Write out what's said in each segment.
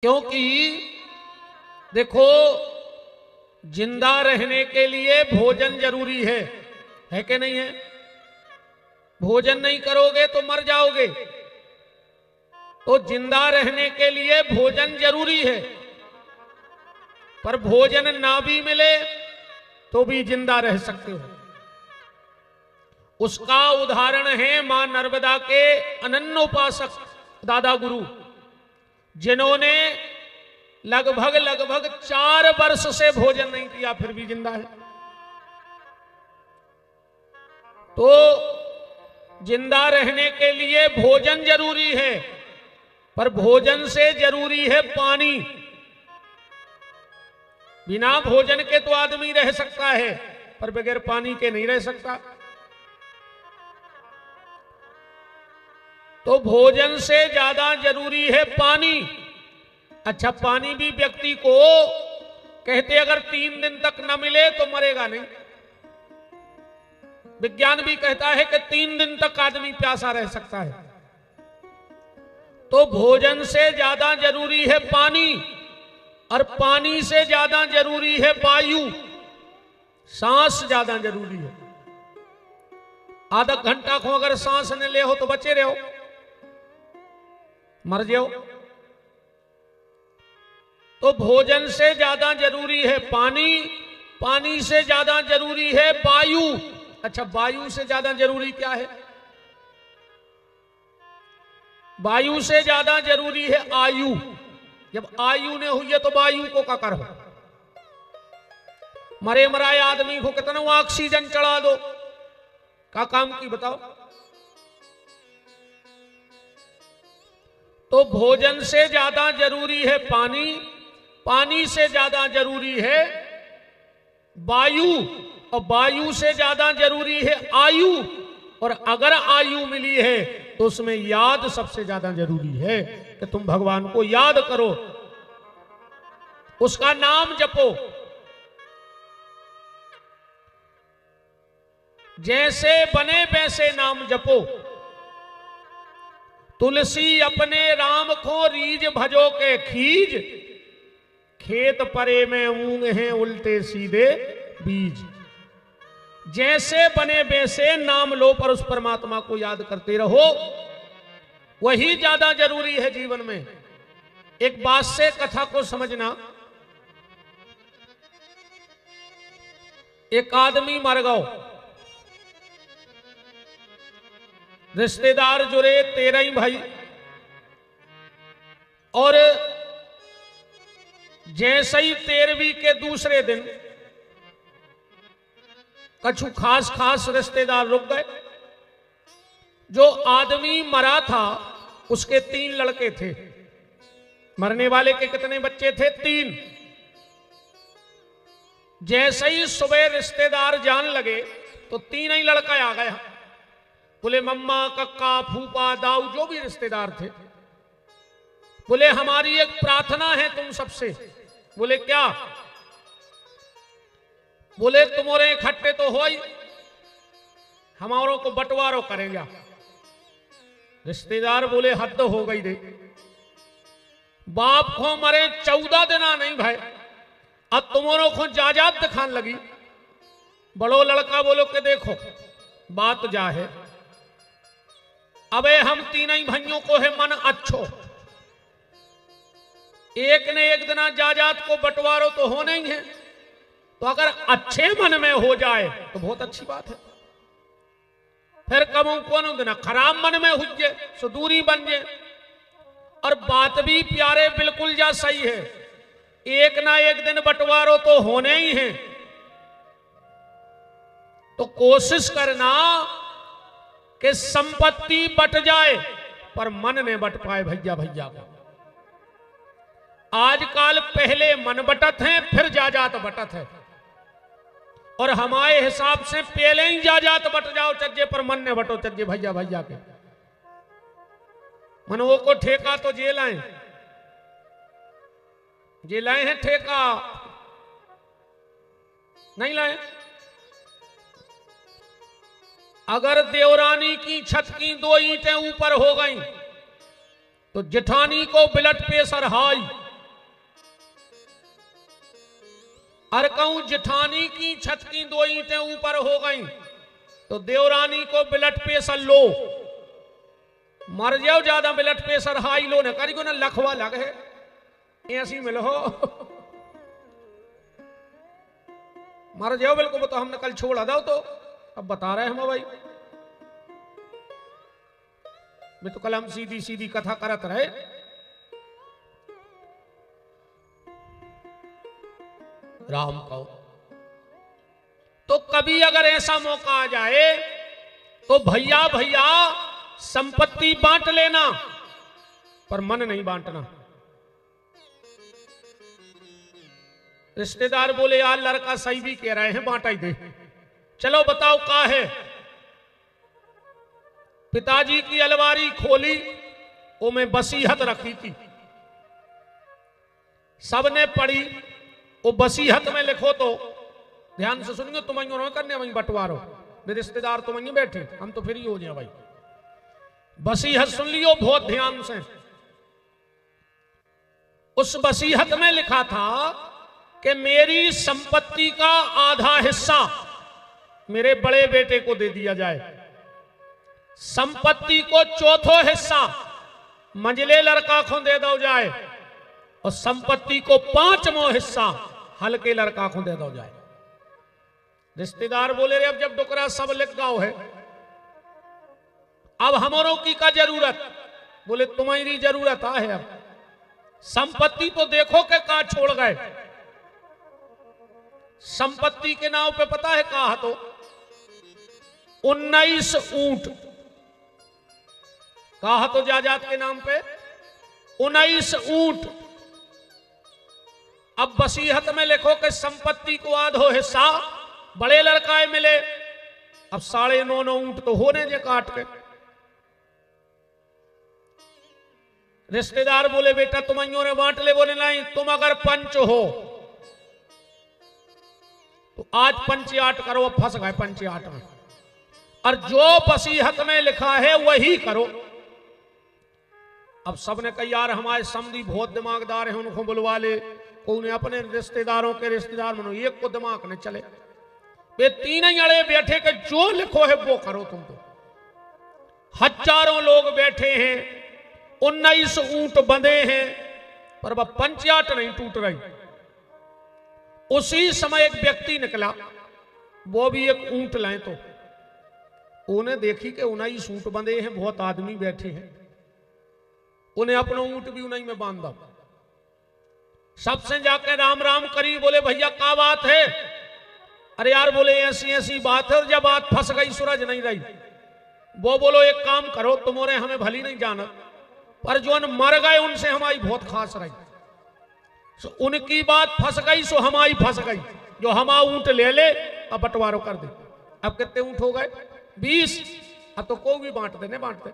क्योंकि देखो, जिंदा रहने के लिए भोजन जरूरी है कि नहीं है? भोजन नहीं करोगे तो मर जाओगे। तो जिंदा रहने के लिए भोजन जरूरी है, पर भोजन ना भी मिले तो भी जिंदा रह सकते हो। उसका उदाहरण है मां नर्मदा के अनन्य उपासक दादा गुरु, जिन्होंने लगभग 4 वर्ष से भोजन नहीं किया, फिर भी जिंदा है। तो जिंदा रहने के लिए भोजन जरूरी है, पर भोजन से जरूरी है पानी। बिना भोजन के तो आदमी रह सकता है, पर बगैर पानी के नहीं रह सकता। तो भोजन से ज्यादा जरूरी है पानी। अच्छा, पानी भी व्यक्ति को कहते अगर 3 दिन तक न मिले तो मरेगा नहीं। विज्ञान भी कहता है कि 3 दिन तक आदमी प्यासा रह सकता है। तो भोजन से ज्यादा जरूरी है पानी, और पानी से ज्यादा जरूरी है वायु, सांस ज्यादा जरूरी है। आधा घंटा को अगर सांस न ले हो तो बचे रहो, मर जाओ। तो भोजन से ज्यादा जरूरी है पानी, पानी से ज्यादा जरूरी है वायु। अच्छा, वायु से ज्यादा जरूरी क्या है? वायु से ज्यादा जरूरी है आयु। जब आयु ने हुई है तो वायु को क्या करो? मरे मराए आदमी को कितना ऑक्सीजन चढ़ा दो, का काम की बताओ। तो भोजन से ज्यादा जरूरी है पानी, पानी से ज्यादा जरूरी है वायु, और वायु से ज्यादा जरूरी है आयु। और अगर आयु मिली है तो उसमें याद सबसे ज्यादा जरूरी है कि तुम भगवान को याद करो, उसका नाम जपो। जैसे बने वैसे नाम जपो। तुलसी अपने राम को रीज भजो के खीज, खेत परे में ऊंग हैं उल्टे सीधे बीज। जैसे बने वैसे नाम लो, पर उस परमात्मा को याद करते रहो, वही ज्यादा जरूरी है जीवन में। एक बात से कथा को समझना। एक आदमी मर गयो, रिश्तेदार जुड़े 13 ही भाई, और जैसे ही 13वीं के दूसरे दिन कछु खास रिश्तेदार रुक गए। जो आदमी मरा था उसके 3 लड़के थे। मरने वाले के कितने बच्चे थे? 3। जैसे ही सुबह रिश्तेदार जान लगे तो 3 ही लड़का आ गया। बोले मम्मा, कक्का, फूफा, दाऊ, जो भी रिश्तेदार थे, बोले हमारी एक प्रार्थना है तुम सबसे। बोले क्या? बोले तुम्हारे इकट्ठे तो हो ही, हमारों को बंटवारो करेगा। रिश्तेदार बोले हद हो गई रे, बाप को मरे 14 दिन नहीं भाई, अब तुम्हारों को जायदाद दिखाने लगी। बड़ो लड़का बोलो कि देखो बात जा है, अबे हम 3 ही भाइयों को है मन अच्छो, एक ने एक दिन जायदाद को बंटवारो तो होना ही है। तो अगर अच्छे मन में हो जाए तो बहुत अच्छी बात है। फिर कबू कौन दिन खराब मन में हुई जाए सो दूरी बन जाए। और बात भी प्यारे बिल्कुल जा सही है, एक ना एक दिन बंटवारो तो होने ही है। तो कोशिश करना कि संपत्ति बट जाए पर मन ने बट पाए भैया को। आजकल पहले मन बटत है, फिर जायदाद बटत है। और हमारे हिसाब से पहले ही जायदाद बट जाओ चज्जे, पर मन ने बटो चज्जे भैया के। मनवो को ठेका तो जेल आए हैं, ठेका नहीं लाए। अगर देवरानी की छत की 2 ईंटें ऊपर हो गई तो जेठानी को ब्लड प्रेशर हाई, अरकऊं जिठानी की छत की 2 ईंटें ऊपर हो गई तो देवरानी को ब्लड प्रेशर लो, मर जाओ ज्यादा ब्लड प्रेशर हाई लो न करी को न लखवा लगे ऐसी मिलो मर जाओ बिल्कुल। तो हमने कल छोड़ा दो तो अब बता रहे हम भाई मैं तो कल हम सीधी सीधी कथा करत रहे। राम कहो तो कभी अगर ऐसा मौका आ जाए तो भैया भैया संपत्ति बांट लेना पर मन नहीं बांटना। रिश्तेदार बोले यार लड़का सही भी कह रहे हैं बांटा ही दे, चलो बताओ क्या है। पिताजी की अलमारी खोली वो में वसीयत रखी थी, सबने पढ़ी वो वसीयत में लिखो तो ध्यान से सुनिए, तुम करने वहीं बंटवारो, मेरे रिश्तेदार तुम वहीं बैठे हम तो फ्री हो जाए भाई। वसीयत सुन लियो बहुत ध्यान से। उस वसीयत में लिखा था कि मेरी संपत्ति का आधा हिस्सा मेरे बड़े बेटे को दे दिया जाए, संपत्ति को चौथो हिस्सा मंझले लड़का को दे दो जाए और संपत्ति को 5वां हिस्सा हल्के लड़का को दे दो जाए। रिश्तेदार बोले रे अब जब डुकरा सब लिख गाओ है अब हमारों की का जरूरत, बोले तुम्हारी जरूरत है। अब संपत्ति तो देखो के कहा छोड़ गए, संपत्ति के नाम पे पता है कहा तो 19 ऊंट कहा तो जायदाद के नाम पे 19 ऊंट। अब वसीयत में लिखो कि संपत्ति को आधो हिस्सा बड़े लड़काए मिले, अब 9.5 ऊंट तो होने जे काट के। रिश्तेदार बोले बेटा तुम ने बांट ले, बोले नहीं तुम अगर पंच हो तो आज पंचायत करो, अब फंस गए पंचायत में, और जो वसीयत में लिखा है वही करो। अब सबने कहा यार हमारे समधी बहुत दिमागदार हैं उनको बुलवा ले, कोई अपने रिश्तेदारों के रिश्तेदार मनो एक को दिमाग न चले, वे 3 ही अड़े बैठे के जो लिखो है वो करो। तुम तो हजारों लोग बैठे हैं, 19 ऊंट बंधे हैं पर वह पंचायत नहीं टूट रही। उसी समय एक व्यक्ति निकला, वो भी एक ऊंट लाए तो उन्हें देखी कि 19 ऊंट बंधे हैं, बहुत आदमी बैठे हैं, उन्हें अपना ऊंट भी उन्हीं में बांधा। सबसे जाके राम राम करी, बोले भैया क्या बात है? अरे यार बोले ऐसी ऐसी बात है, और जब बात फंस गई सूरज नहीं रही। वो बोलो एक काम करो तुम्हारे हमें भली नहीं जाना, पर जो मर गए उनसे हमारी बहुत खास रही, सो उनकी बात फंस गई सो हमारी फंस गई, जो हमारा ऊंट ले ले अब बंटवारो कर दे। अब कितने ऊंट हो गए? 20। अब तो कोई भी बांट देने बांटते।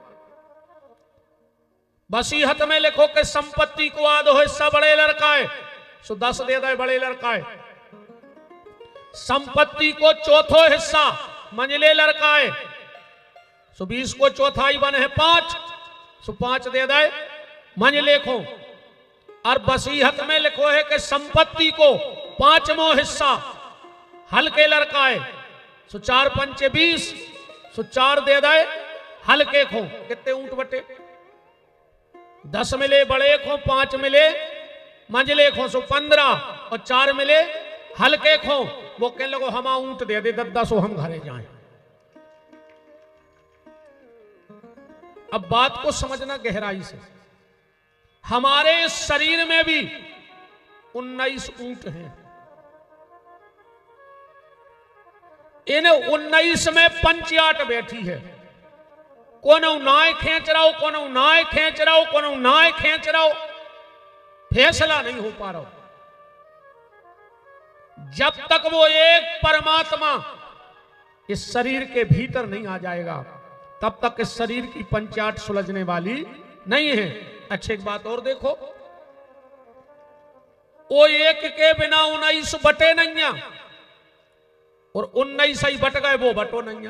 वसीयत में लिखो कि संपत्ति को आधो हिस्सा बड़े लड़का है सो 10 दे दे बड़े लड़का है, संपत्ति को चौथो हिस्सा मंझले लड़का है सो 20 को चौथाई बने है 5 सो 5 दे दे मंझले को। और वसीयत में लिखो है कि संपत्ति को 5वां हिस्सा हल्के लड़का है सो 4 पंचे 20 सो 4 दे दे हल्के को। कितने ऊंट बटे? 10 मिले बड़े को, 5 मिले मंझले को सो 15 और 4 मिले हल्के को। वो कहने लगो हम ऊंट दे दे 10 सो हम घरे जाएं। अब बात को समझना गहराई से, हमारे शरीर में भी 19 ऊंट हैं, इन 19 में पंचायत बैठी है, कोनो नाय खींच रहा हो, कोनो नाय खींच रहा हो, कोनो नाय खींच रहा हो, फैसला नहीं हो पा रहा। जब तक वो एक परमात्मा इस शरीर के भीतर नहीं आ जाएगा तब तक इस शरीर की पंचायत सुलझने वाली नहीं है। अच्छी एक बात और देखो, वो एक के बिना 19 बटे नहीं, और 19 ही बट गए वो बटो नहीं।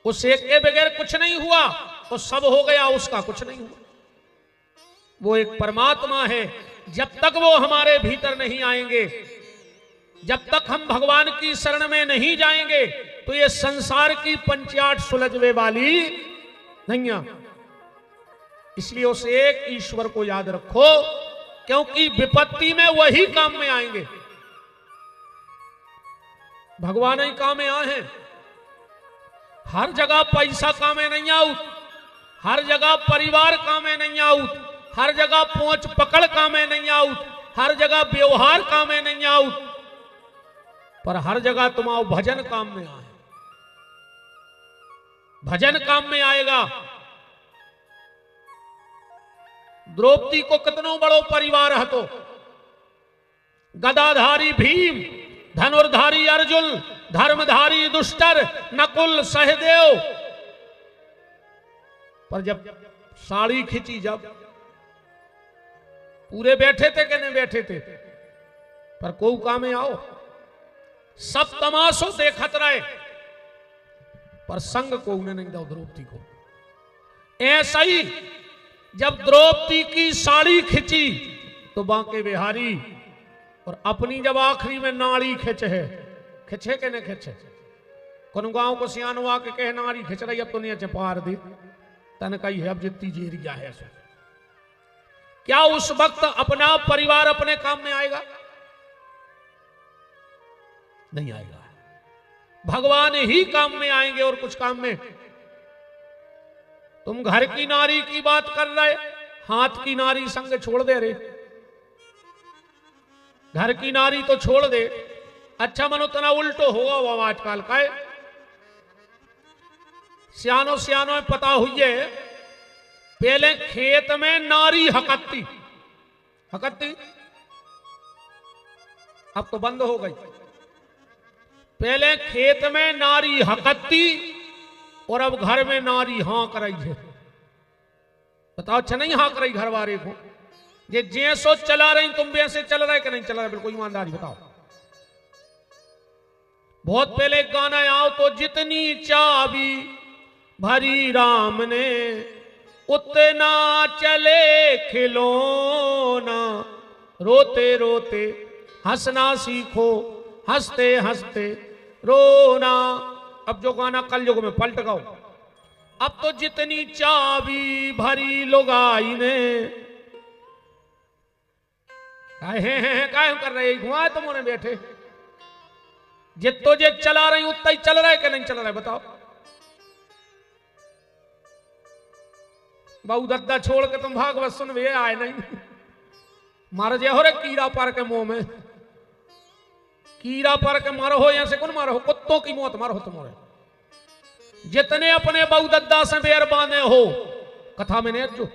उस एक के बगैर कुछ नहीं हुआ, वो सब हो गया उसका कुछ नहीं हुआ। वो एक परमात्मा है, जब तक वो हमारे भीतर नहीं आएंगे जब तक हम भगवान की शरण में नहीं जाएंगे तो ये संसार की पंचाट सुलझवे वाली नहीं है। इसलिए उस एक ईश्वर को याद रखो, क्योंकि विपत्ति में वही काम में आएंगे। भगवान ही काम में आए हैं। हर जगह पैसा काम में नहीं आउत, हर जगह परिवार काम में नहीं आउत, हर जगह पहुंच पकड़ काम में नहीं आउत, हर जगह व्यवहार काम में नहीं आउत, पर हर जगह तुम्हारा भजन काम में आए। भजन काम में आएगा। द्रौपदी को कितनो बड़ो परिवार हतो, गदाधारी भीम, धनुर्धारी अर्जुन, धर्मधारी दुष्टर, नकुल सहदेव, पर जब साड़ी खींची, जब पूरे बैठे थे कि नहीं बैठे थे, पर कोई काम में आओ, सब तमाशो देखत रहे, पर संग को उन्हें नहीं दो द्रौपदी को। ऐसा ही जब द्रौपदी की साड़ी खिंची तो बांके बिहारी और अपनी जब आखिरी में नाड़ी खिंचे है, खिंचे के नहीं खिंचे, कौन गांव को सियानो आके कहे नाड़ी खिंच रही, अब तो नहीं अच्छे पार दी तन कही है, अब जितनी जेरिया है सो। क्या उस वक्त अपना परिवार अपने काम में आएगा? नहीं आएगा। भगवान ही काम में आएंगे और कुछ काम में। तुम घर की नारी की बात कर रहे, हाथ की नारी संग छोड़ दे रे। घर की नारी तो छोड़ दे, अच्छा मनो तना उल्टो होगा वो आजकल का। सियानो सियानो में पता हुई है, पहले खेत में नारी हकत्ती हकत्ती, अब तो बंद हो गई। पहले खेत में नारी हकत्ती और अब घर में नारी हाँक रही है। बताओ, अच्छा नहीं हाँक रही घर वाले को? ये जैसो चला रही तुम भी ऐसे चल रहे कि नहीं चल रहे? बिल्कुल ईमानदारी बताओ। बहुत पहले एक गाना आओ तो, जितनी चाबी भरी राम ने उतना चले खिलौना, रोते रोते हंसना सीखो, हंसते हंसते रोना। अब जो गाना कल युग में पलट गओ। अब तो जितनी चाबी भरी लुगाई ने, काहे कर रहे घुमा तुमने बैठे, जितो जे चला रही उतना ही चल रहा है कि नहीं चल रहा है? बताओ। बहु दद्दा छोड़ के तुम भागवत सुन वे आए नहीं, मार जे हो रे कीड़ा पार के मुंह में, कीड़ा पार के मारो हो, यहां से कौन मारो हो? कुत्तों की मौत मारो हो तुम्हारे। जितने अपने बहु दद्दा से बेर बांधे हो, कथा में नहीं अज्जो,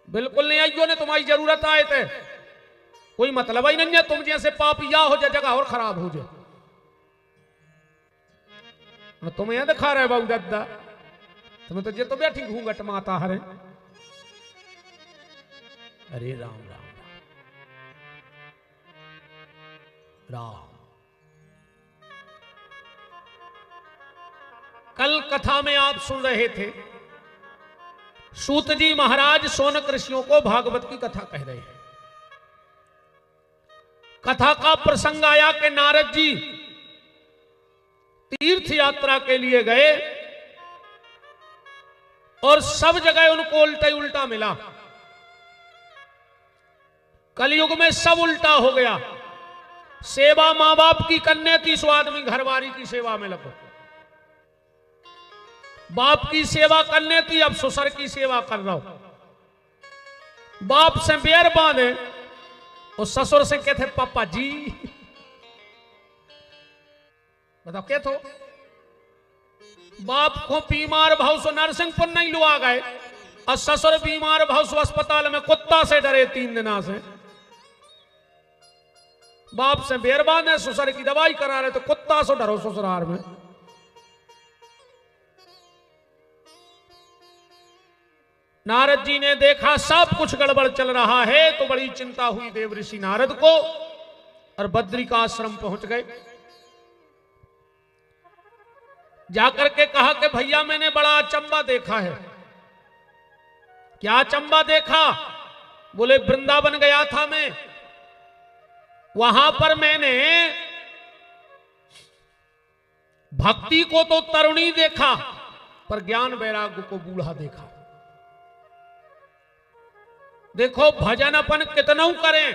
बिल्कुल नहीं आइयो ने, तुम्हारी जरूरत आए थे, कोई मतलब ही नहीं है। तुम जैसे पापिया हो जाए, जगह और खराब हो जाए। तुम्हें यहां दिखा रहे बहु दद्दा, तुम्हें तो ये तो बैठी घूंघट माता हरे। अरे राम राम राम। कल कथा में आप सुन रहे थे, सूत जी महाराज सोनक ऋषियों को भागवत की कथा कह रहे हैं। कथा का प्रसंग आया कि नारद जी तीर्थ यात्रा के लिए गए और सब जगह उनको उल्टा ही उल्टा मिला। कलयुग में सब उल्टा हो गया। सेवा मां बाप की करने थी, सो आदमी घरवारी की सेवा में लगो। बाप की सेवा करने थी, अब ससुर की सेवा कर रहा हूं। बाप से बेर बांधे और ससुर से कहते पापा जी। बताओ क्या तो बाप को बीमार भाव सो नरसिंहपुर नहीं लुआ गए और ससुर बीमार भाव सो अस्पताल में कुत्ता से डरे 3 दिना से। बाप से बेर बांधे, ससुर की दवाई करा रहे तो कुत्ता से डरो ससुराल में। नारद जी ने देखा सब कुछ गड़बड़ चल रहा है तो बड़ी चिंता हुई देव ऋषि नारद को और बद्री का आश्रम पहुंच गए। जाकर के कहा कि भैया मैंने बड़ा अचंबा देखा है। क्या अचंबा देखा? बोले वृंदावन गया था मैं, वहां पर मैंने भक्ति को तो तरुणी देखा, पर ज्ञान वैराग्य को बूढ़ा देखा। देखो भजन अपन कितना करें,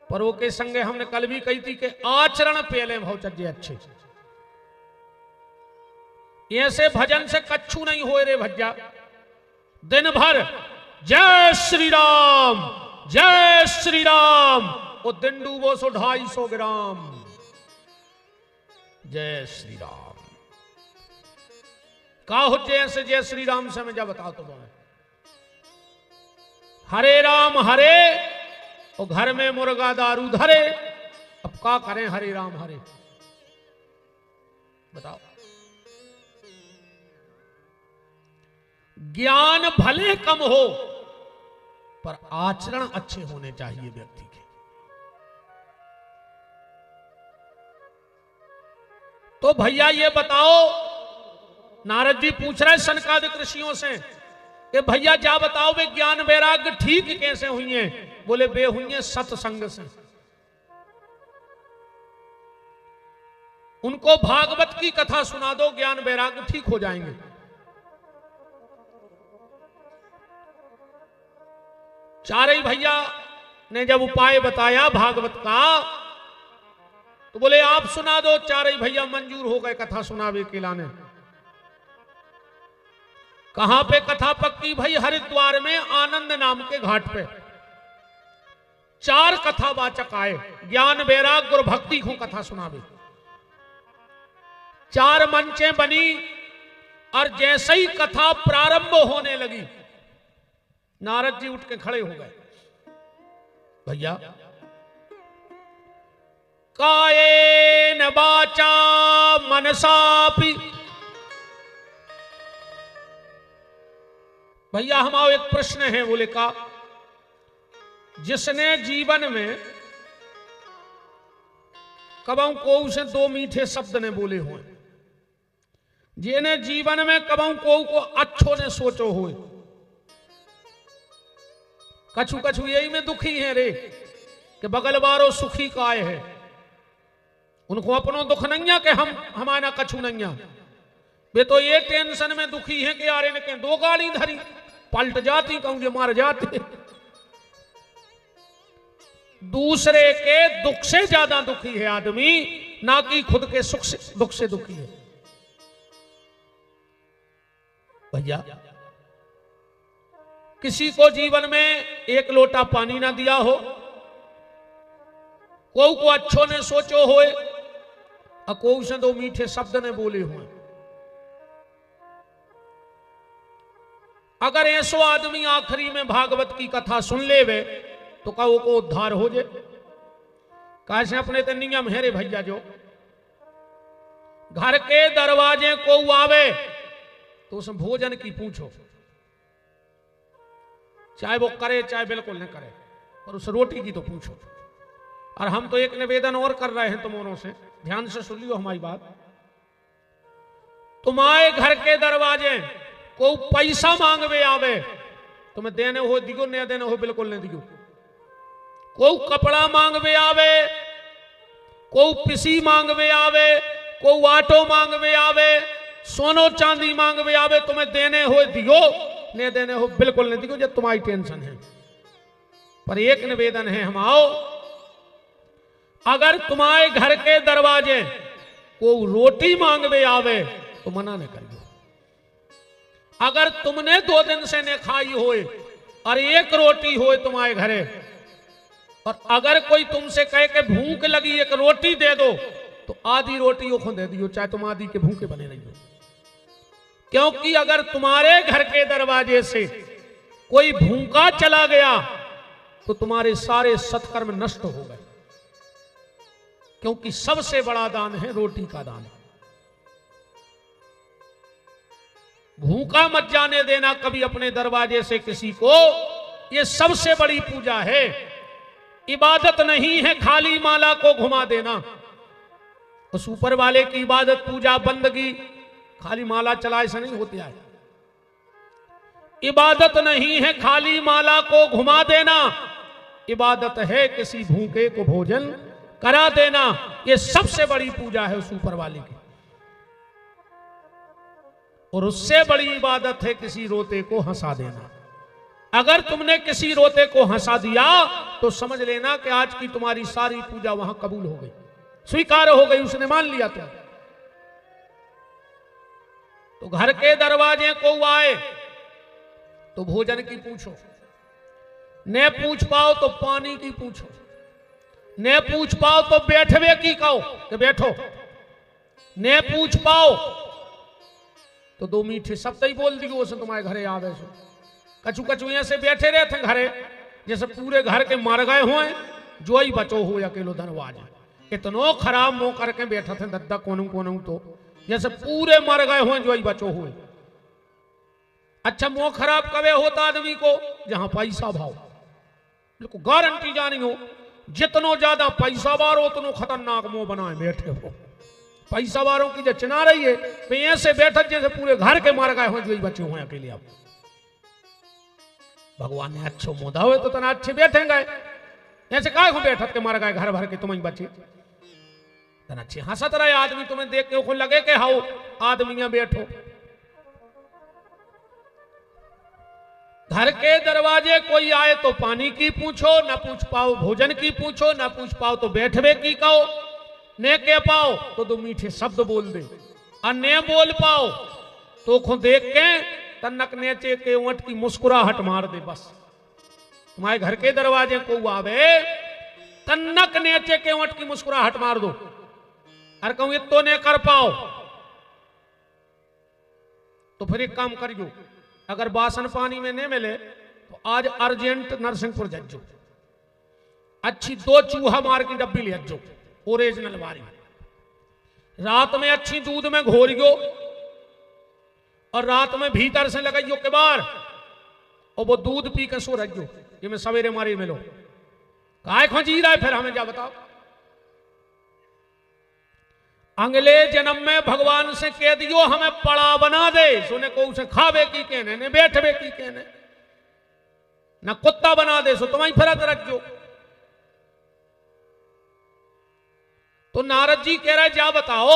पर वो के संगे हमने कल भी कही थी कि आचरण पहले भवचर्य अच्छे। ऐसे भजन से कच्छू नहीं हो रे भज्जा। दिन भर जय श्री राम जय श्री राम, वो दिन डूबो सो 250 ग्राम। जय श्री राम का हो जैसे जय श्री राम से मैं जा बताओ तो बोले हरे राम हरे, और घर में मुर्गा दारू धरे। अब क्या करें, हरे राम हरे बताओ। ज्ञान भले कम हो, पर आचरण अच्छे होने चाहिए व्यक्ति के। तो भैया ये बताओ, नारद जी पूछ रहे सनकादिक ऋषियों से कि भैया जा बताओ वे ज्ञान वैराग्य ठीक कैसे हुई हैं। बोले वे हुई हैं सत्संग से। उनको भागवत की कथा सुना दो, ज्ञान वैराग्य ठीक हो जाएंगे। चारे भैया ने जब उपाय बताया भागवत का, तो बोले आप सुना दो। चारे भैया मंजूर हो गए कथा सुनावे के लाने। कहां पे कथा पक्की भाई? हरिद्वार में आनंद नाम के घाट पे 4 कथावाचक आए, ज्ञान वैराग्य और भक्ति को कथा सुनावे। 4 मंचें बनी, और जैसे ही कथा प्रारंभ होने लगी, नारद जी उठ के खड़े हो गए। भैया कायेन वाचा मनसापि, भैया हमारा एक प्रश्न है। बोले का जिसने जीवन में कबहू को उसे 2 मीठे शब्द ने बोले हुए, जिन्हें जीवन में कबहू को अच्छो ने सोचो हुए। कछु कछु यही में दुखी है रे कि बगल वारो सुखी काय है। उनको अपनो दुख नहीं कि हम हमारा कछु नहीं। वे तो ये टेंशन में दुखी है कि यार इनके 2 गाड़ी धरी, पलट जाती कहूंगे मार जाते। दूसरे के दुख से ज्यादा दुखी है आदमी, ना कि खुद के सुख से दुख से दुखी है। भैया किसी को जीवन में 1 लोटा पानी ना दिया हो, को अच्छो ने सोचो होए, और को से 2 मीठे शब्द ने बोले हुए। अगर ऐसो आदमी आखिरी में भागवत की कथा सुन ले वे, तो कहो को उद्धार हो जाए। कैसे अपने तो नियम है रे भैया, जो घर के दरवाजे को आवे तो उस भोजन की पूछो, चाहे वो करे चाहे बिल्कुल न करे, और उस रोटी की तो पूछो। और हम तो एक निवेदन और कर रहे हैं तुमों से, ध्यान से सुन लियो हमारी बात। तुम्हारे घर के दरवाजे को पैसा मांगवे आवे, तुम्हें देने हो दिगो, नहीं देने हो बिल्कुल नहीं दिगो। को कपड़ा मांगवे आवे, को पिसी मांगवे आवे, को आटो मांगवे आवे, सोनो चांदी मांगवे आवे, तुम्हें देने हो दिगो, नहीं देने हो बिल्कुल नहीं दिगो, जब तुम्हारी टेंशन है। पर एक निवेदन है हम आओ, अगर तुम्हारे घर के दरवाजे को रोटी मांगवे आवे तो मना न करियो। अगर तुमने 2 दिन से न खाई होए और 1 रोटी होए तुम्हारे घरे, और अगर कोई तुमसे कहे कि भूख लगी 1 रोटी दे दो, तो आधी रोटी वो दे दियो, चाहे तुम आधी के भूखे बने रही हो। क्योंकि अगर तुम्हारे घर के दरवाजे से कोई भूखा चला गया तो तुम्हारे सारे सत्कर्म नष्ट हो गए। क्योंकि सबसे बड़ा दान है रोटी का दान। भूखा मत जाने देना कभी अपने दरवाजे से किसी को, यह सबसे बड़ी पूजा है। इबादत नहीं है खाली माला को घुमा देना। उस ऊपर वाले की इबादत पूजा बंदगी खाली माला चलाए से नहीं होती है। इबादत नहीं है खाली माला को घुमा देना, इबादत है किसी भूखे को भोजन करा देना। ये सबसे बड़ी पूजा है उस ऊपर वाले की। और उससे बड़ी इबादत है किसी रोते को हंसा देना। अगर तुमने किसी रोते को हंसा दिया तो समझ लेना कि आज की तुम्हारी सारी पूजा वहां कबूल हो गई, स्वीकार हो गई, उसने मान लिया तुम। तो घर के दरवाजे को आए तो भोजन की पूछो, न पूछ पाओ तो पानी की पूछो, न पूछ पाओ तो बैठवे की कहो कि बैठो, न पूछ पाओ तो दो मीठे शब्द ही बोल दियो उसे तुम्हारे घरे आवे सो। कछु कछु से बैठे रहे थे घरे, जैसे पूरे घर के मर गए हुए जो ही बचो हो अकेलो धनवाज। इतनो खराब मुंह करके बैठा थे दद्दा कोनू कोनू, तो जैसे पूरे मर गए हुए जो ही बचो हुए। अच्छा मुंह खराब कवे होता आदमी को जहां पैसा भाव, बिल्कुल गारंटी जानी हो, जितनो ज्यादा पैसा बारो उतनो खतरनाक मुंह बनाए बैठे हो। पैसा वालों की जो चिना रही है तो ऐसे बैठक जैसे पूरे घर के मार गए हो जो ही बचे हुए अकेले। आप भगवान ने अच्छो मोदा हुए तो तना अच्छे बैठेंगे, ऐसे काय को बैठक के मार गए घर भर के तुम ही बचे तना अच्छे हंसत रहे आदमी, तुम्हें देख के को लगे के हाउ आदमी बैठो। घर के दरवाजे कोई आए तो पानी की पूछो, न पूछ पाओ भोजन की पूछो, न पूछ पाओ तो बैठवे की कहो, ने कह पाओ तो दो मीठे शब्द बोल दे, और ने बोल पाओ तो खो देख के तन्नक नेचे के ऊंट की मुस्कुराहट मार दे। बस तुम्हारे घर के दरवाजे को आवे तन्नक नेचे के ऊंट की मुस्कुराहट मार दो, और कहूं इतो ने कर पाओ तो फिर एक काम करियो, अगर बासन पानी में नहीं मिले तो आज अर्जेंट नरसिंहपुर जज्जो, अच्छी 2 चूहा मार की डब्बी ले जो ओरिजिनल वारी, रात में अच्छी दूध में घोरियो और रात में भीतर से लगाइयो के बार, और वो दूध पी के सो रहियो, ये मैं सवेरे मारी मिलो काय खो जी रहा है। फिर हमें क्या बताओ, अगले जन्म में भगवान से कह दियो हमें पड़ा बना दे, सोने को उसे खावे की कहने ने बैठवे की कहने, न कुत्ता बना दे सो तुम्हारी फरत रखो। तो नारद जी कह रहे जा बताओ,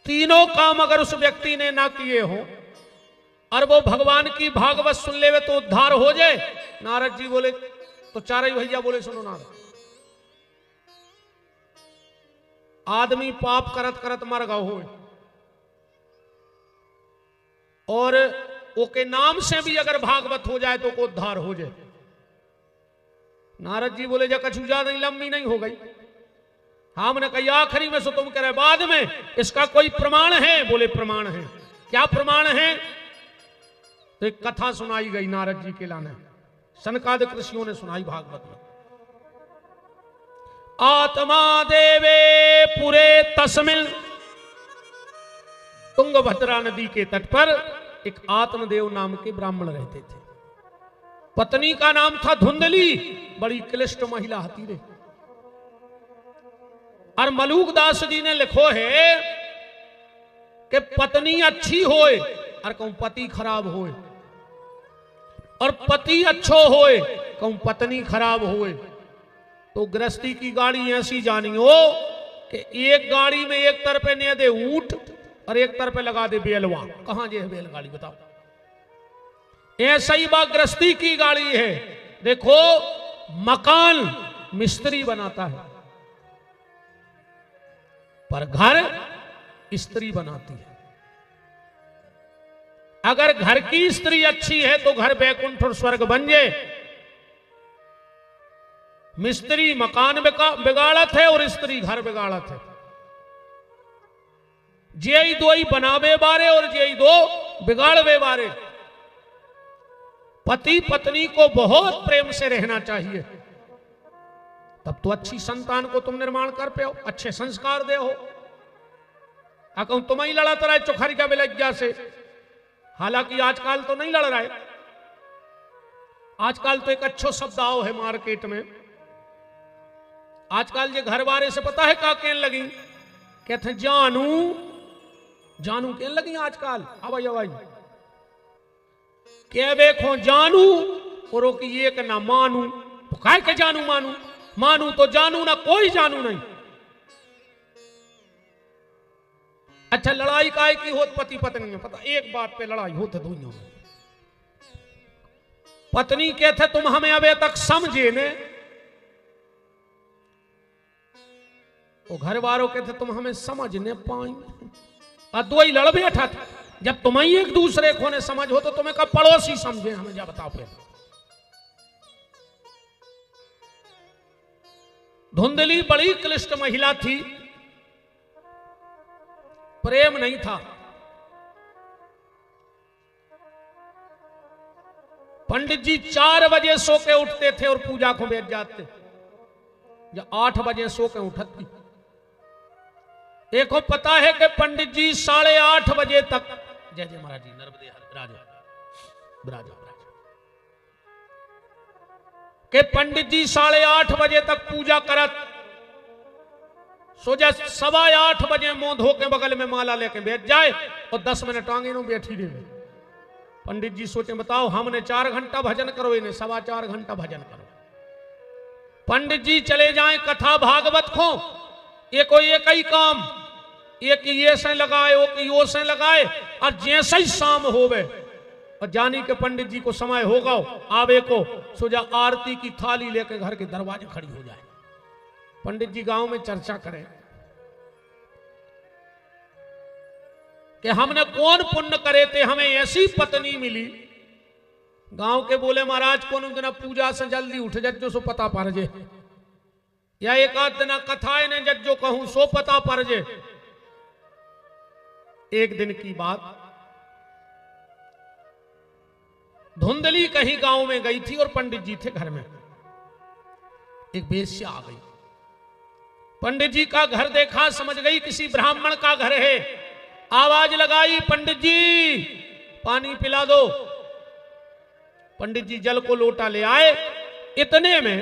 तीनों काम अगर उस व्यक्ति ने ना किए हो और वो भगवान की भागवत सुन लेवे तो उद्धार हो जाए। नारद जी बोले तो चारे भैया बोले सुनो नारद, आदमी पाप करत करत मर गए हो और ओके नाम से भी अगर भागवत हो जाए तो को उद्धार हो जाए। नारद जी बोले जा कछु ज्यादा लंबी नहीं हो गई, हमने कही आखिरी में सो तुम कह रहे बाद में, इसका कोई प्रमाण है? बोले प्रमाण है। क्या प्रमाण है? तो एक कथा सुनाई गई नारद जी के लाने, सनकादिक ऋषियों ने सुनाई भागवत में। आत्मा देवे पुरे तस्मिन, तुंगभद्रा नदी के तट पर एक आत्मदेव नाम के ब्राह्मण रहते थे। पत्नी का नाम था धुंधली, बड़ी क्लिष्ट महिला हती रे। और मलूक दास जी ने लिखो है कि पत्नी अच्छी होए और कहूं पति खराब होए, और पति अच्छो होए कहूं पत्नी खराब होए, तो गृहस्थी की गाड़ी ऐसी जानी हो कि एक गाड़ी में एक तरफ ने दे ऊंट और एक तरफ लगा दे बेलवा। कहां जे है बैलगाड़ी बताओ? ऐसा ही बात गृहस्थी की गाड़ी है। देखो मकान मिस्त्री बनाता है पर घर स्त्री बनाती है। अगर घर की स्त्री अच्छी है तो घर बैकुंठ और स्वर्ग बन जाए। मिस्त्री मकान बिगाड़त है और स्त्री घर बिगाड़त है। जे दो ही बनावे बारे और जे दो बिगाड़वे बारे। पति पत्नी को बहुत प्रेम से रहना चाहिए, तब तो अच्छी संतान को तुम निर्माण कर पे हो, अच्छे संस्कार दे हो। कहूं तुम ही लड़ाता रहे चोखरी का बिलज्जा से, हालांकि आजकल तो नहीं लड़ रहा है। आजकल तो एक अच्छो शब्द आओ है मार्केट में। आजकल ये घर वाले से पता है का कहने लगी, कहते जानू जानू कहने लगी आजकल। अवाई अवाई के देखो जानू और कि ये के ना मानू, तो काय के जानू मानू, मानू तो जानू ना कोई जानू नहीं। अच्छा लड़ाई काय की होत पति पत्नी में, पता एक बात पे लड़ाई होते दुनिया में। पत्नी कहते तुम हमें अबे तक समझे ने, वो घर वालों कहते तुम हमें समझ ने पाएंगे। और दो ही लड़ बैठा था। जब तुम ही एक दूसरे को ने समझ हो तो तुम्हें कब पड़ोसी समझे, हमें जा बताओ फिर। धुंधली बड़ी क्लिष्ट महिला थी, प्रेम नहीं था। पंडित जी 4 बजे सो के उठते थे और पूजा को बैठ जाते, या 8 बजे सो के उठती। एक को पता है कि पंडित जी 8:30 बजे तक, जय जय महाराज जी, नर्मदे राजा राजा के पंडित जी 8:30 बजे तक पूजा करत, सो जा 8:15 बजे मुंह धो के बगल में माला लेके बैठ जाए और 10 मिनट आगे नो बैठी रहे। पंडित जी सोचे बताओ हमने 4 घंटा भजन करो, इन्हें 4.25 घंटा भजन करो। पंडित जी चले जाएं कथा भागवत को, ये कोई एक ही काम, एक ये से लगाए वो कि यो से लगाए, और जैसे ही शाम होवे और जानी के पंडित जी को समय होगा आवे को, सो जा आरती की थाली लेकर घर के दरवाजे खड़ी हो जाए। पंडित जी गांव में चर्चा करें कि हमने कौन पुण्य करे थे, हमें ऐसी पत्नी मिली। गांव के बोले महाराज कौन दिन पूजा से जल्दी उठ जज्जो सो पता पर जे, या एक आध दिन कथाएं ने जज्जो कहूं सो पता पर जे। एक दिन की बात, धुंधली कहीं गांव में गई थी और पंडित जी थे घर में। एक वेश्या आ गई, पंडित जी का घर देखा, समझ गई किसी ब्राह्मण का घर है। आवाज लगाई पंडित जी पानी पिला दो। पंडित जी जल को लोटा ले आए। इतने में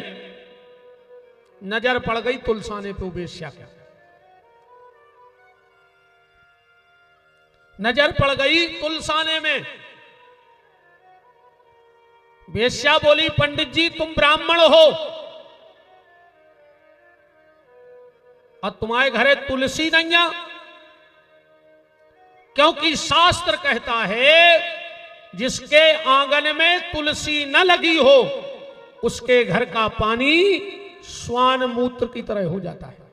नजर पड़ गई तुलसाने पे वेश्या का, नजर पड़ गई तुलसाने में। वेश्या बोली पंडित जी तुम ब्राह्मण हो और तुम्हारे घरे तुलसी नहीं है, क्योंकि शास्त्र कहता है जिसके आंगन में तुलसी न लगी हो उसके घर का पानी स्वान मूत्र की तरह हो जाता है।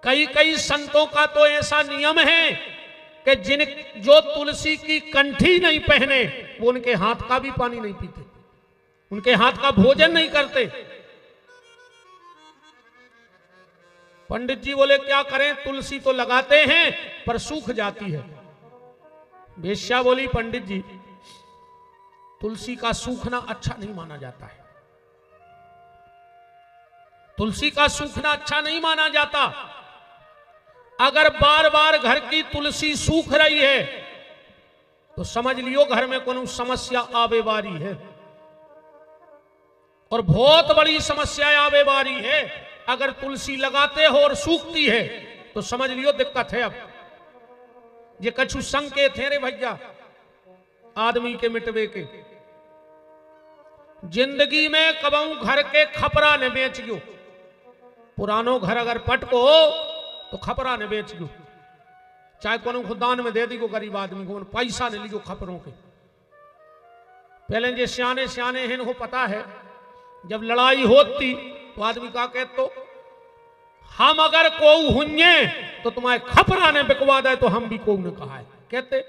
कई कई संतों का तो ऐसा नियम है कि जो तुलसी की कंठी नहीं पहने वो उनके हाथ का भी पानी नहीं पीते, उनके हाथ का भोजन नहीं करते। पंडित जी बोले क्या करें, तुलसी तो लगाते हैं पर सूख जाती है। वेश्या बोली पंडित जी तुलसी का सूखना अच्छा नहीं माना जाता है, तुलसी का सूखना अच्छा नहीं माना जाता। अगर बार बार घर की तुलसी सूख रही है तो समझ लियो घर में कोई समस्या आवे वाली है, और बहुत बड़ी समस्या आवे वाली है। अगर तुलसी लगाते हो और सूखती है तो समझ लियो दिक्कत है। अब ये कछु संकेत है रे भैया आदमी के मिटवे के। जिंदगी में कबहू घर के खपरा ने बेच गयो, पुरानो घर अगर पटको तो खपरा ने बेच गयो, चाहे को खुदान में दे दी को गरीब आदमी को, पैसा ने लियो खपरों के। पहले जो सियाने सियाने हैं वो पता है, जब लड़ाई होती तो आदमी का कहते तो हम अगर को हुन्ये तो तुम्हारे खपरा ने बिकवा दे तो हम भी को ने कहा है, कहते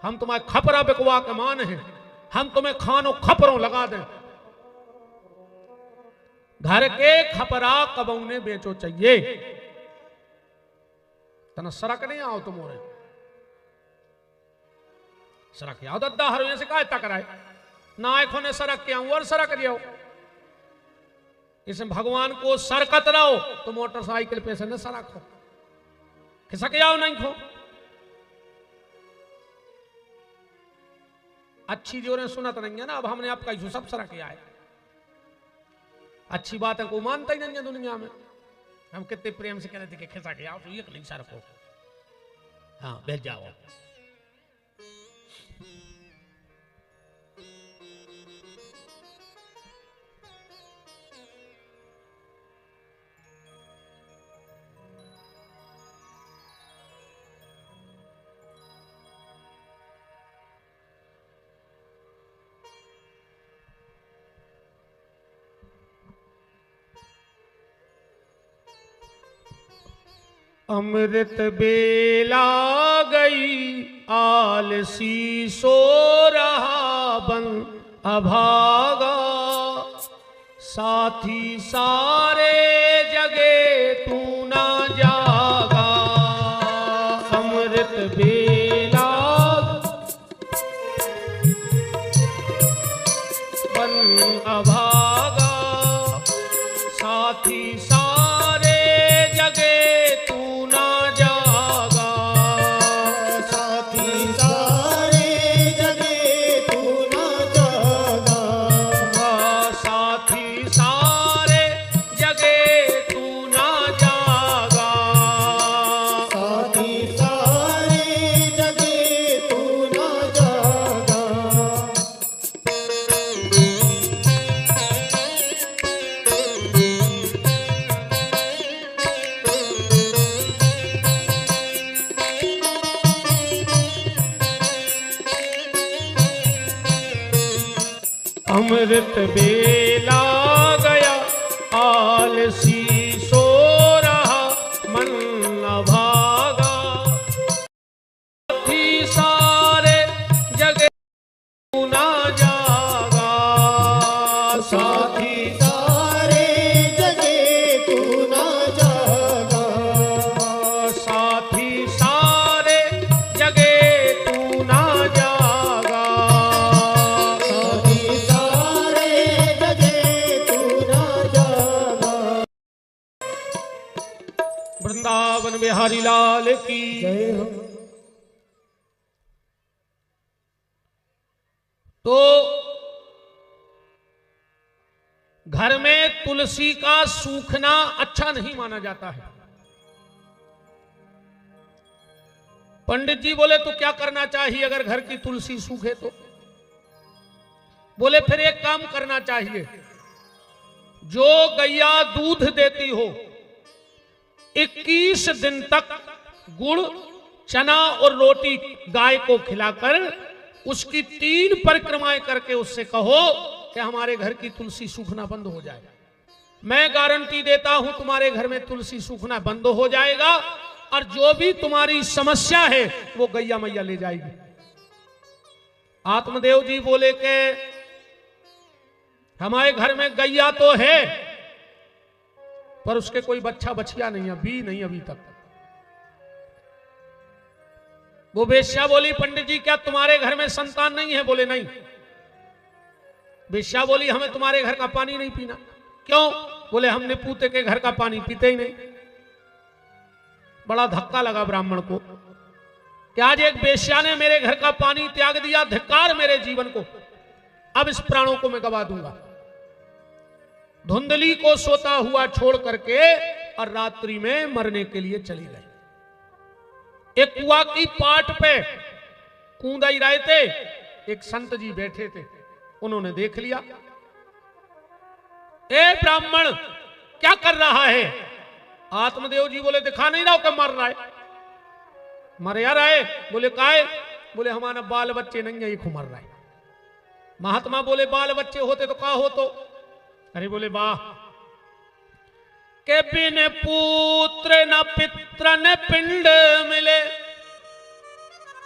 हम तुम्हारे खपरा बिकवा के मान है, हम तुम्हें खानो खपरों लगा दें। घर के खपरा कबऊ ने बेचो चाहिए, तना सड़क नहीं आओ तुम और सड़क आओ दद्दा हर से काय तकराए ना आखो ने सड़क के आऊं और सड़क जाओ। इसमें भगवान को सरकत रहो तो मोटरसाइकिल पे से न सड़क हो, खिसक जाओ नहीं खो। अच्छी जोरें सुनत नहीं है ना, अब हमने आपका यू सब सड़क आए। अच्छी बात है को मानता ही नहीं है दुनिया में। हम कितने प्रेम से कह रहे थे कि खिसक जाओ तो ये नहीं सड़क हो, हाँ बैठ जाओ। अमृत बेला गई आलसी सो रहा बन अभागा, साथी सारे जगे तू ना जागा। अमृत बेला बन अभागा, साथी सारे जगे तू ना जागा। साथी सारे जगे तू ना जागा। साथी सारे जगे तू ना जागा। साथी सारे जगे तू ना जागा। अमृत बेला गया आलसी सो रहा मन न भागा, साथी सारे जगे तू ना जागा। साथी सारे जगे तू ना जागा। साथी सारे जगे तू ना जागा। साथी सारे जगे तू ना जागा। वृंदावन बिहारी लाल की जय हो। तो घर में तुलसी का सूखना अच्छा नहीं माना जाता है। पंडित जी बोले तो क्या करना चाहिए अगर घर की तुलसी सूखे तो? बोले फिर एक काम करना चाहिए, जो गैया दूध देती हो 21 दिन तक गुड़ चना और रोटी गाय को खिलाकर उसकी 3 परिक्रमाएं करके उससे कहो कि हमारे घर की तुलसी सूखना बंद हो जाए। मैं गारंटी देता हूं तुम्हारे घर में तुलसी सूखना बंद हो जाएगा और जो भी तुम्हारी समस्या है वो गैया मैया ले जाएगी। आत्मदेव जी बोले कि हमारे घर में गैया तो है पर उसके कोई बच्चा बछिया नहीं है, भी नहीं अभी तक। वो वेश्या बोली पंडित जी क्या तुम्हारे घर में संतान नहीं है? बोले नहीं। वेश्या बोली हमें तुम्हारे घर का पानी नहीं पीना। क्यों? बोले हमने पूते के घर का पानी पीते ही नहीं। बड़ा धक्का लगा ब्राह्मण को कि आज एक वेश्या ने मेरे घर का पानी त्याग दिया, धिक्कार मेरे जीवन को, अब इस प्राणों को मैं गवा दूंगा। धुंधली को सोता हुआ छोड़ करके और रात्रि में मरने के लिए चली गई। एक कुआ की पाट पे कूदा ही रहे थे, एक संत जी बैठे थे, उन्होंने देख लिया। ए ब्राह्मण क्या कर रहा है? आत्मदेव जी बोले दिखा नहीं रहा हो, मर रहा है। मर यार आए? बोले काहे? बोले हमारा बाल बच्चे नहीं है, एक मर रहा है। महात्मा बोले बाल बच्चे होते तो क्या हो तो? अरे बोले वाह, के बिन पुत्र न पित्र न पिंड मिले।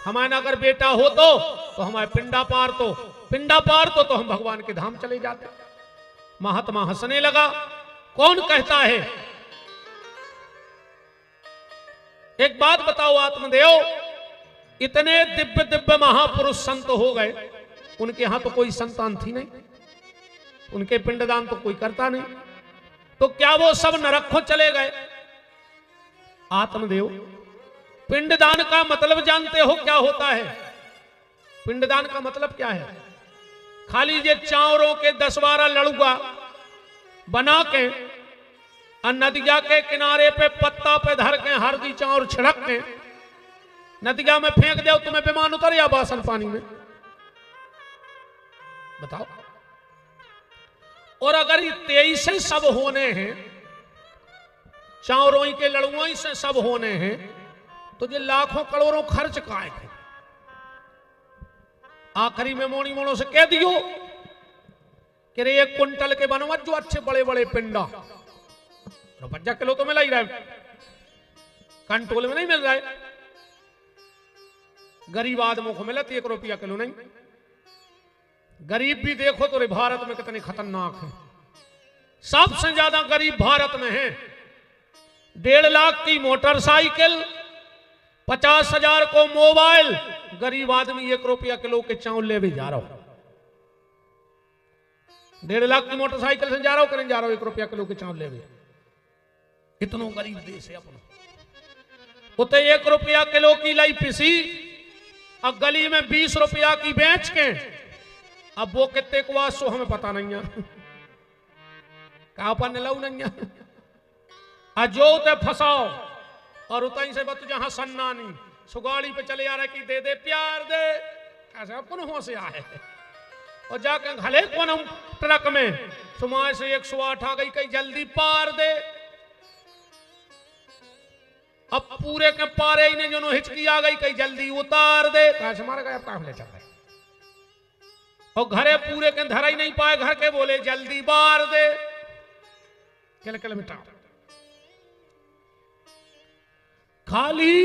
हमारा अगर बेटा हो तो हमारे पिंडा पार तो हम भगवान के धाम चले जाते। महात्मा हंसने लगा। कौन कहता है? एक बात बताओ आत्मदेव, इतने दिव्य दिव्य महापुरुष संत हो गए, उनके यहां तो कोई संतान थी नहीं, उनके पिंडदान तो कोई करता नहीं, तो क्या वो सब नरकों चले गए? आत्मदेव पिंडदान का मतलब जानते हो क्या होता है? पिंडदान का मतलब क्या है? खाली ये चावरों के 10-12 लड़ुआ बना के और नदिया के किनारे पे पत्ता पे धर के हरदी चावल छिड़क के नदिया में फेंक दो, तुम्हें विमान उतर या बासन पानी में? बताओ। और अगर ये 23 से सब होने हैं, चावरों के लड़ुआ से सब होने हैं, तो ये लाखों करोड़ों खर्च काहे थे? आखिरी में मोनी मोनों से कह दियो कि रे 1 कुंटल के बनवा जो अच्छे बड़े बड़े पिंडा 50 किलो तो मिला ही रहा है। कंट्रोल में नहीं मिल रहा है। गरीब आदमों को मिलत 1 रुपया किलो नहीं। गरीब भी देखो तो रे भारत में कितने खतरनाक है। सबसे ज्यादा गरीब भारत में है। 1.5 लाख की मोटरसाइकिल, 50,000 को मोबाइल, गरीब आदमी 1 रुपया किलो के चावल ले भी जा रहा हो। 1.5 लाख की मोटरसाइकिल से जा रहा हो कि नहीं जा रहा हो 1 रुपया किलो के चावल ले भी। इतना गरीब देश है अपना। उते 1 रुपया किलो की लाई पिसी और गली में 20 रुपया की बेच के, अब वो कितने को आसो हमें पता नहीं है। कहा पर लाऊ नहीं है। जो उते फंसाओ और उतई से बत जहां सन्नानी सुगाड़ी पे चले आ रहे कि दे दे प्यार दे, कैसे अपन हो से आए और जाके घले कौन हम ट्रक में सुमाए से 108 आ गई, कहीं जल्दी पार दे। अब पूरे के पारे ही ने जो हिचकी आ गई, कहीं जल्दी उतार दे, कैसे मार गए। अब काम ले चल रहे और घरे पूरे के धरा ही नहीं पाए, घर के बोले जल्दी बार दे, किलोमीटर। खाली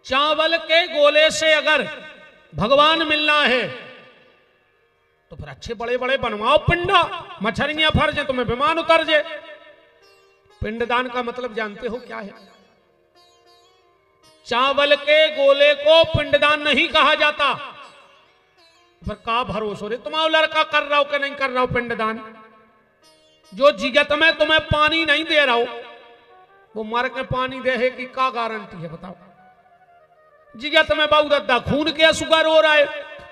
चावल के गोले से अगर भगवान मिलना है तो फिर अच्छे बड़े बड़े बनवाओ पिंडा, मछलियां फर्जे, तुम्हें विमान उतर जे। पिंडदान का मतलब जानते हो क्या है? चावल के गोले को पिंडदान नहीं कहा जाता। फिर का भरोसा रे तुम्हारा लड़का कर रहा हो कि नहीं कर रहा हो पिंडदान? जो जिगत में तुम्हें पानी नहीं दे रहा हो वो मर के पानी दे है कि का गारंटी है बताओ? जिगत में बहु दद्दा खून के सुगर हो रहा है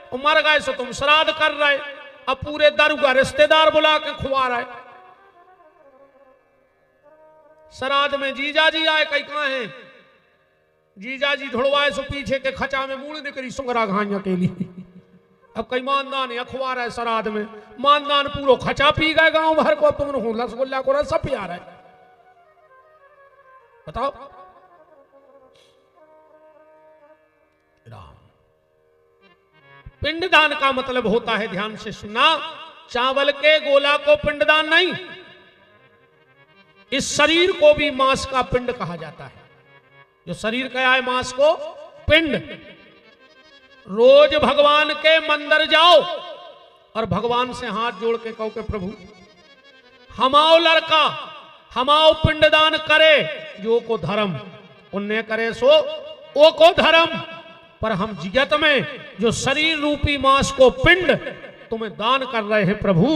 और मर गए सो तुम श्राद्ध कर रहे, अब पूरे दरुगा रिश्तेदार बुला के खुआ रहा है। श्राद्ध में जीजा जी आए, कहीं कहां है जीजा जी? धुड़वाए सो पीछे के खचा में मूड़ निकली सुंगरा घाइया के लिए। अब कई मानदान अखबार है श्राद्ध में, मानदान पूरा खचा पी गए गांव भर को। तुम रसगुल्ला को सब पिया रहे, बताओ। पिंडदान का मतलब होता है, ध्यान से सुना, चावल के गोला को पिंडदान नहीं, इस शरीर को भी मांस का पिंड कहा जाता है। जो शरीर का है मांस को पिंड। रोज भगवान के मंदिर जाओ और भगवान से हाथ जोड़ के कहो कि प्रभु हमाओ लड़का हमाओ पिंडदान करे, जो को धर्म पुण्य करे सो ओ को धर्म। पर हम जिगत में जो शरीर रूपी मांस को पिंड तुम्हें दान कर रहे हैं प्रभु,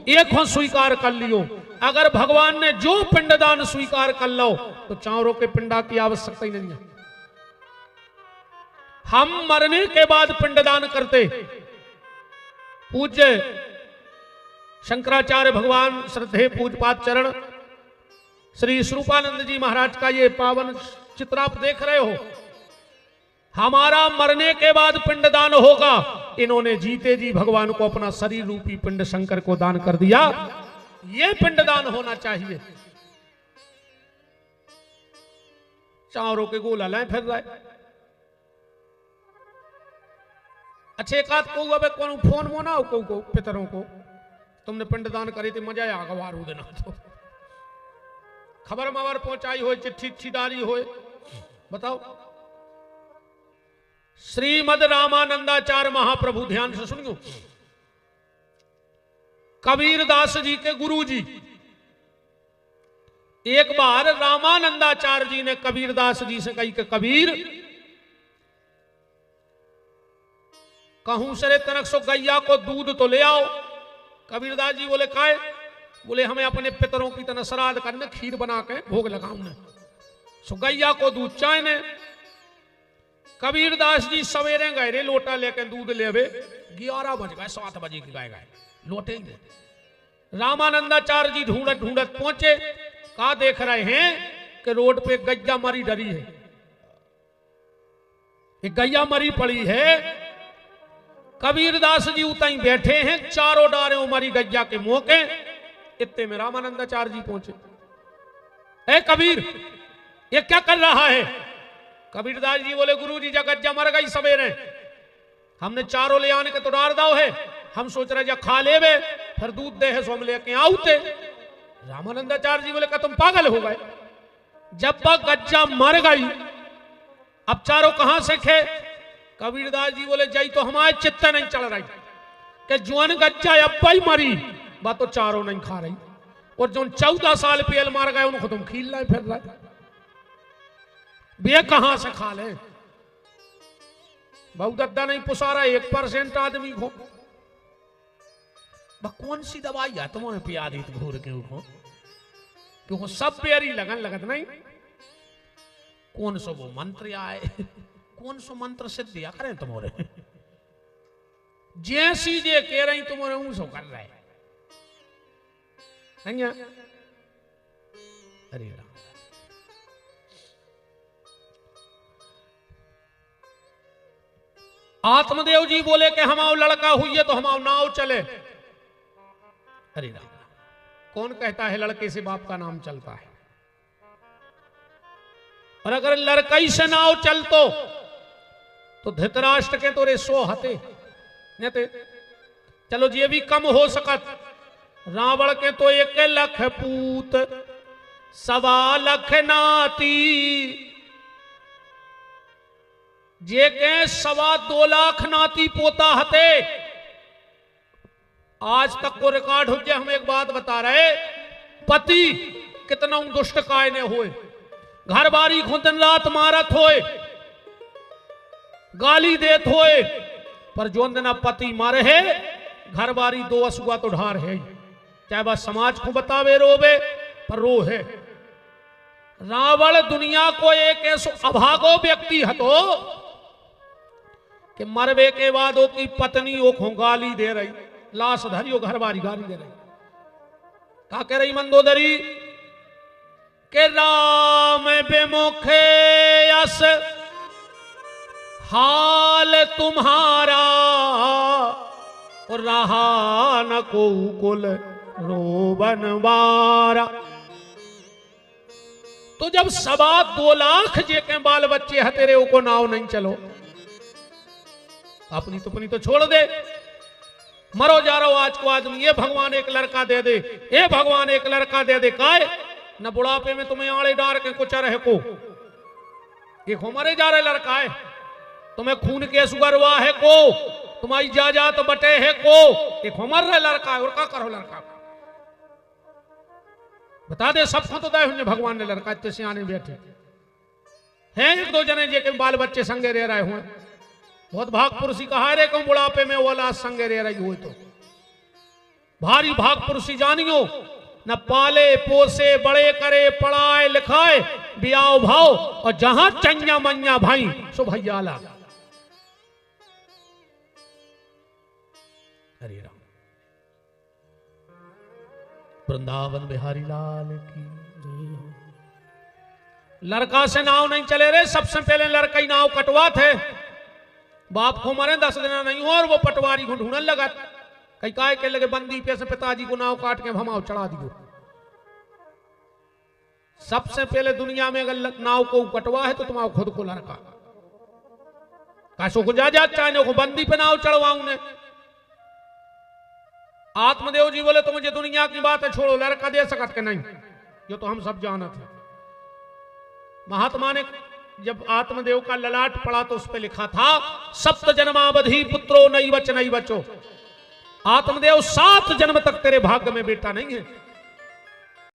एक हो स्वीकार कर लियो। अगर भगवान ने जो पिंडदान स्वीकार कर लो तो चारों के पिंडा की आवश्यकता ही नहीं है। हम मरने के बाद पिंडदान करते। पूज्य शंकराचार्य भगवान श्रद्धेय पूजपाद चरण श्री स्वरूपानंद जी महाराज का ये पावन चित्र आप देख रहे हो। हमारा मरने के बाद पिंडदान होगा। इन्होंने जीते जी भगवान को अपना शरीर रूपी पिंड शंकर को दान कर दिया। ये पिंडदान होना चाहिए। चारों के गोला लाए फिर रहे। अच्छे एक आध को कौन फोन मोना को पितरों को तुमने पिंडदान करी थी, मजा आ गवारू देना। तो खबर मबर पहुंचाई हो, चिट्ठी छिदारी हो, बताओ। श्रीमद रामानंदाचार्य महाप्रभु, ध्यान से सुनियो, कबीरदास जी के गुरु जी। एक बार रामानंदाचार्य जी ने कबीरदास जी से कही कि कबीर कहूं सरे तनक सो गैया को दूध तो ले आओ। कबीरदास जी बोले काहे? बोले हमें अपने पितरों की तरह श्राद्ध करने, खीर बना के भोग लगाऊंगे, सो गैया को दूध चाहिए। कबीरदास जी सवेरे गए रे लोटा लेके दूध लेवे, 11 बज गए, 7 बजे की गए लोटे ही। रामानंदाचार्य जी ढूंढत ढूंढत पहुंचे। कहा देख रहे हैं कि रोड पे गैया मरी डरी है, एक गैया मरी पड़ी है। कबीरदास जी उतई बैठे हैं, चारों डारे मरी गैया के मुंह के। इतने में रामानंदाचार्य जी पहुंचे। ए कबीर, ये क्या कर रहा है? कबीरदास जी बोले गुरु जी गज्जा मर गई सवेरे, हमने चारों ले आने के तो डार दाव है, हम सोच रहे जा खा ले वे फिर दूध दे है सो हम लेके आउते। रामानंदाचार्य जी बोले का तुम पागल हो गए? जब तक गज्जा मर गई, अब चारों कहां से खे? कबीरदास जी बोले जई तो हमारे चित्त नहीं चल रही कि जुअन गज्जा अब ही मरी, बात तो चारों नहीं खा रही, और जो 14 साल पहले मार गए उनको तुम खील रहे फिर रहे, वे कहां से खा ले? बहुत दद्दा नहीं पुसा रहा 1% आदमी को। कौन सी दवाई है तुम्हें पिया दी घूर के उठो, क्योंकि सब बेरी लगन लगत नहीं। कौन सो वो मंत्र आए, कौन सो मंत्र सिद्ध दिया करें तुम्हारे, जैसी जे कह रही तुम्हारे ऊं सो कर रहे नहीं है। अरे राम, आत्मदेव जी बोले कि हमारा लड़का हुई है तो हमारा नाव चले। अरे राम, कौन कहता है लड़के से बाप का नाम चलता है? और अगर लड़कई से नाव चलतो तो धृतराष्ट्र के तो रे 100 हते न ते। चलो ये भी कम हो सकत, रावण के तो 1 लाख पूत 1.25 लाख नाती, जे के 2.25 लाख नाती पोता हते। आज तक को रिकॉर्ड हो गया। हम एक बात बता रहे, पति कितना दुष्ट काय ने होए, घर बारी को दिन रात मारत होए, गाली देत होए, पर जो दिन पति मारे है घर बारी 2 असुआ तो ढार है, चाहे वह समाज को बतावे रोवे पर रो है। रावण दुनिया को एक ऐसो अभागो व्यक्ति हतो कि मरवे के बाद ओ की पत्नी ओ को गाली दे रही, लाश धरियो घर बारी गाली दे रही। क्या कह रही मंदोदरी के राम विमुखे यस हाल तुम्हारा, और रहा न को कुल रोबन बारा। तो जब 2.25 लाख जे के बाल बच्चे है तेरे को नाव नहीं चलो, अपनी तो छोड़ दे, मरो जा रहा हो आज को आदमी। ये भगवान एक लड़का दे दे, ये भगवान एक लड़का दे दे, काय न बुढ़ापे में तुम्हें आड़े डार के कुछ रहे को, ये मरे जा रहे लड़का है, तुम्हें खून के सुगरवा है को, तुम्हारी जायदाद तो बटे है को, एक मर रहे लड़का है। और क्या करो लड़का बता दे, सबको तो दे भगवान ने लड़का, इतने सियाने बैठे हैं 1-2 जने जे के बाल बच्चे संगे रह रहे हुए, बहुत भाग पुरुषी कहा रे को बुढ़ापे में वो लाश संगे रह रही हुई, तो भारी भाग पुरुषी जानियो न पाले पोसे बड़े करे पढ़ाए लिखाए बियाव भाव, और जहां चंजा मंजा भाई सो भैयाला। हरे राम, वृंदावन बिहारी लाल की जय। लड़का से नाव नहीं चले रे, सबसे पहले लड़का ही नाव कटवा थे, बाप को मरे 10 दिन नहीं हो और वो पटवारी को ढूंढने लगा, कई काय के लगे बंदी पे से पिताजी को नाव काट के भमाव चढ़ा दियो। सबसे पहले दुनिया में अगर नाव को कटवा है तो तुम्हारा खुद को लड़का कैसो को जा चाहे को बंदी पे नाव चढ़वाऊं ने। आत्मदेव जी बोले तो मुझे दुनिया की बात है छोड़ो, लड़का दे सकत के नहीं, ये तो हम सब जाना थे। महात्मा ने जब आत्मदेव का ललाट पड़ा तो उस पर लिखा था 7 जन्मावधि पुत्रो नहीं बचो। आत्मदेव 7 जन्म तक तेरे भाग्य में बेटा नहीं है।